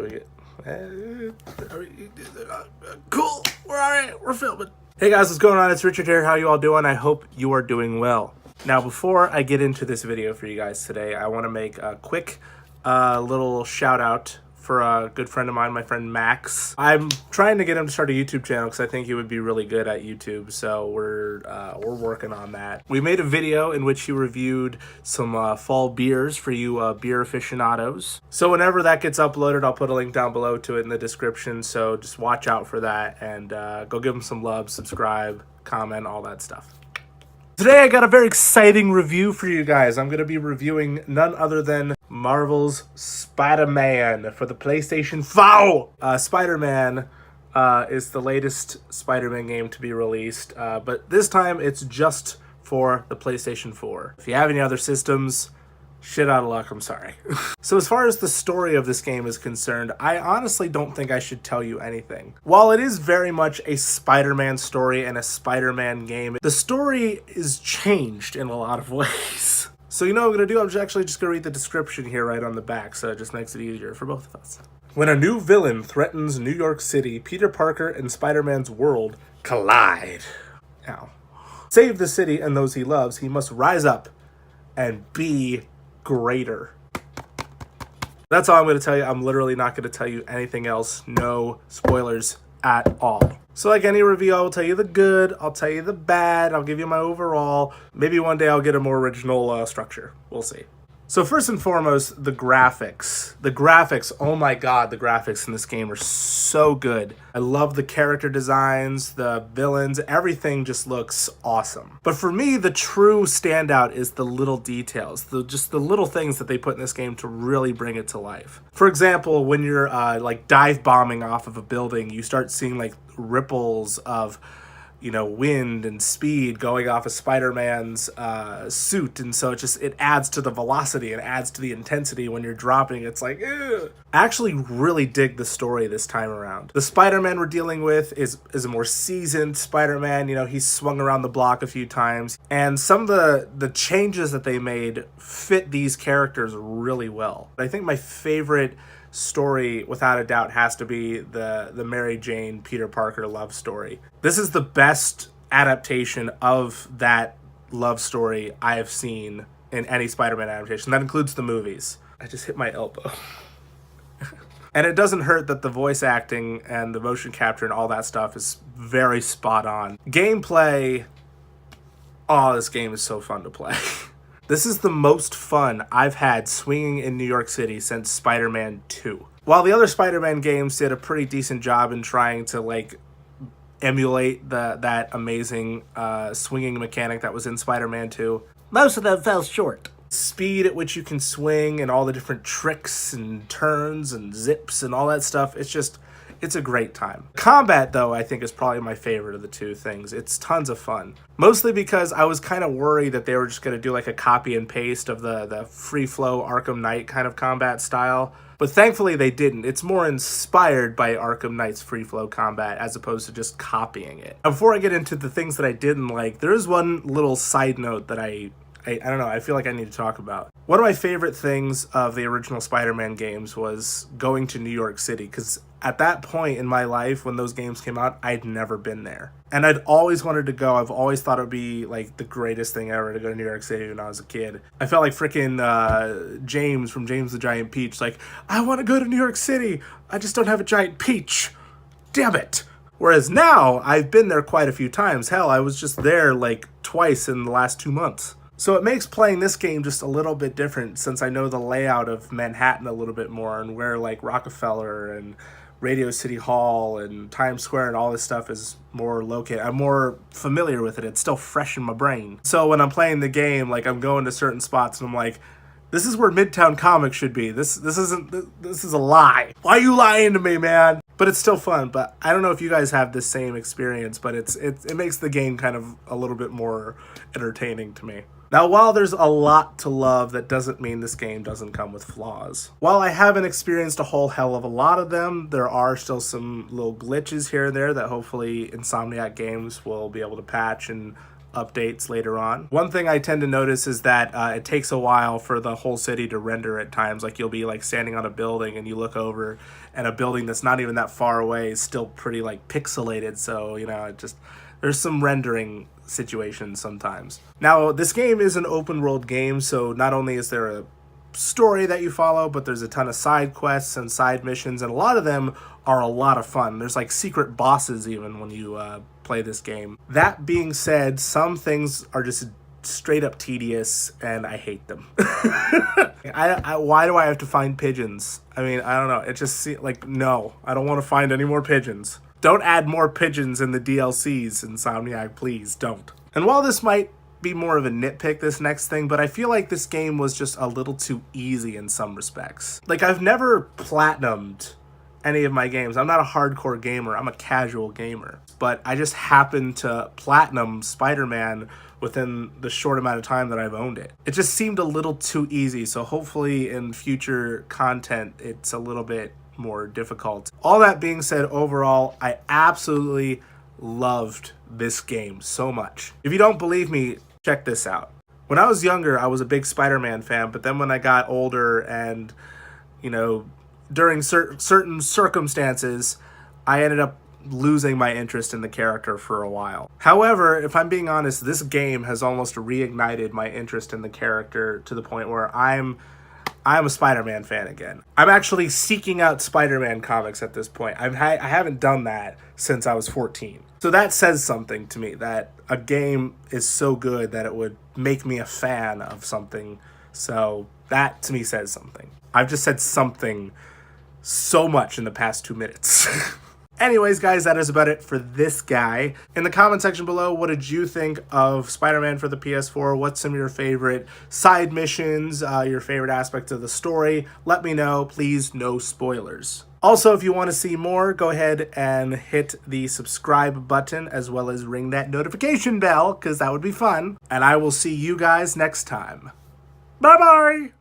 doing it. Cool. We're all right. We're filming. Hey guys, what's going on? It's Richard here. How you all doing? I hope you are doing well. Now, before I get into this video for you guys today, I want to make a quick little shout out for a good friend of mine, my friend Max. I'm trying to get him to start a YouTube channel because I think he would be really good at YouTube, so we're working on that. We made a video in which he reviewed some fall beers for you beer aficionados. So whenever that gets uploaded, I'll put a link down below to it in the description, so just watch out for that and go give him some love, subscribe, comment, all that stuff. Today I got a very exciting review for you guys. I'm going to be reviewing none other than Marvel's Spider-Man for the PlayStation 4. Spider-Man is the latest Spider-Man game to be released, but this time it's just for the PlayStation 4. If you have any other systems, shit out of luck, I'm sorry. So as far as the story of this game is concerned, I honestly don't think I should tell you anything. While it is very much a Spider-Man story and a Spider-Man game, the story is changed in a lot of ways. So you know what I'm going to do? I'm actually just going to read the description here right on the back, so it just makes it easier for both of us. When a new villain threatens New York City, Peter Parker and Spider-Man's world collide. Now, save the city and those he loves, he must rise up and be greater. That's all I'm going to tell you. I'm literally not going to tell you anything else. No spoilers at all. So like any review, I will tell you the good, I'll tell you the bad, I'll give you my overall. Maybe one day I'll get a more original structure. We'll see. So first and foremost, the graphics. The graphics, oh my god, the graphics in this game are so good. I love the character designs, the villains, everything just looks awesome. But for me, the true standout is the little details, just the little things that they put in this game to really bring it to life. For example, when you're like dive bombing off of a building, you start seeing like ripples of, you know, wind and speed going off of Spider-Man's suit, and so it adds to the velocity and adds to the intensity when you're dropping. It's like, ugh. I actually really dig the story this time around. The Spider-Man we're dealing with is a more seasoned Spider-Man. You know, he's swung around the block a few times, and some of the changes that they made fit these characters really well. I think my favorite story, without a doubt, has to be the Mary Jane Peter Parker love story. This is the best adaptation of that love story I have seen in any Spider-Man adaptation. That includes the movies. I just hit my elbow. And it doesn't hurt that the voice acting and the motion capture and all that stuff is very spot on. Gameplay, oh, this game is so fun to play. This is the most fun I've had swinging in New York City since Spider-Man 2. While the other Spider-Man games did a pretty decent job in trying to like emulate that amazing swinging mechanic that was in Spider-Man 2, most of them fell short. Speed at which you can swing and all the different tricks and turns and zips and all that stuff, it's a great time. Combat, though, I think is probably my favorite of the two things. It's tons of fun. Mostly because I was kind of worried that they were just going to do like a copy and paste of the free flow Arkham Knight kind of combat style. But thankfully they didn't. It's more inspired by Arkham Knight's free flow combat as opposed to just copying it. Before I get into the things that I didn't like, there is one little side note that I don't know, I feel like I need to talk about. One of my favorite things of the original Spider-Man games was going to New York City, because at that point in my life when those games came out, I'd never been there. And I'd always wanted to go. I've always thought it would be like the greatest thing ever to go to New York City when I was a kid. I felt like freaking James from James the Giant Peach. Like, I want to go to New York City. I just don't have a giant peach. Damn it. Whereas now, I've been there quite a few times. Hell, I was just there like twice in the last 2 months. So it makes playing this game just a little bit different since I know the layout of Manhattan a little bit more and where like Rockefeller and Radio City Hall and Times Square and all this stuff is more located. I'm more familiar with it. It's still fresh in my brain. So when I'm playing the game, like I'm going to certain spots and I'm like, this is where Midtown Comics should be. This is a lie. Why are you lying to me, man? But it's still fun. But I don't know if you guys have the same experience, but it makes the game kind of a little bit more entertaining to me. Now, while there's a lot to love, that doesn't mean this game doesn't come with flaws. While I haven't experienced a whole hell of a lot of them, there are still some little glitches here and there that hopefully Insomniac Games will be able to patch and updates later on. One thing I tend to notice is that it takes a while for the whole city to render at times. Like, you'll be like standing on a building and you look over and a building that's not even that far away is still pretty like pixelated. So, you know, there's some rendering situations sometimes. Now, this game is an open world game, so not only is there a story that you follow, but there's a ton of side quests and side missions, and a lot of them are a lot of fun. There's like secret bosses even when you play this game. That being said, some things are just straight up tedious and I hate them. Why do I have to find pigeons? I mean, I don't know. It just seems like, no, I don't want to find any more pigeons. Don't add more pigeons in the DLCs, Insomniac, please don't. And while this might be more of a nitpick, this next thing, but I feel like this game was just a little too easy in some respects. Like, I've never platinumed any of my games. I'm not a hardcore gamer, I'm a casual gamer. But I just happened to platinum Spider-Man within the short amount of time that I've owned it. It just seemed a little too easy, so hopefully in future content it's a little bit more difficult. All that being said, overall, I absolutely loved this game so much. If you don't believe me, check this out. When I was younger, I was a big Spider-Man fan, but then when I got older and, you know, during certain circumstances, I ended up losing my interest in the character for a while. However, if I'm being honest, this game has almost reignited my interest in the character to the point where I'm a Spider-Man fan again. I'm actually seeking out Spider-Man comics at this point. I haven't done that since I was 14. So that says something to me, that a game is so good that it would make me a fan of something. So that to me says something. I've just said something so much in the past 2 minutes. Anyways, guys, that is about it for this guy. In the comment section below, what did you think of Spider-Man for the PS4? What's some of your favorite side missions, your favorite aspects of the story? Let me know. Please, no spoilers. Also, if you want to see more, go ahead and hit the subscribe button as well as ring that notification bell, because that would be fun. And I will see you guys next time. Bye-bye!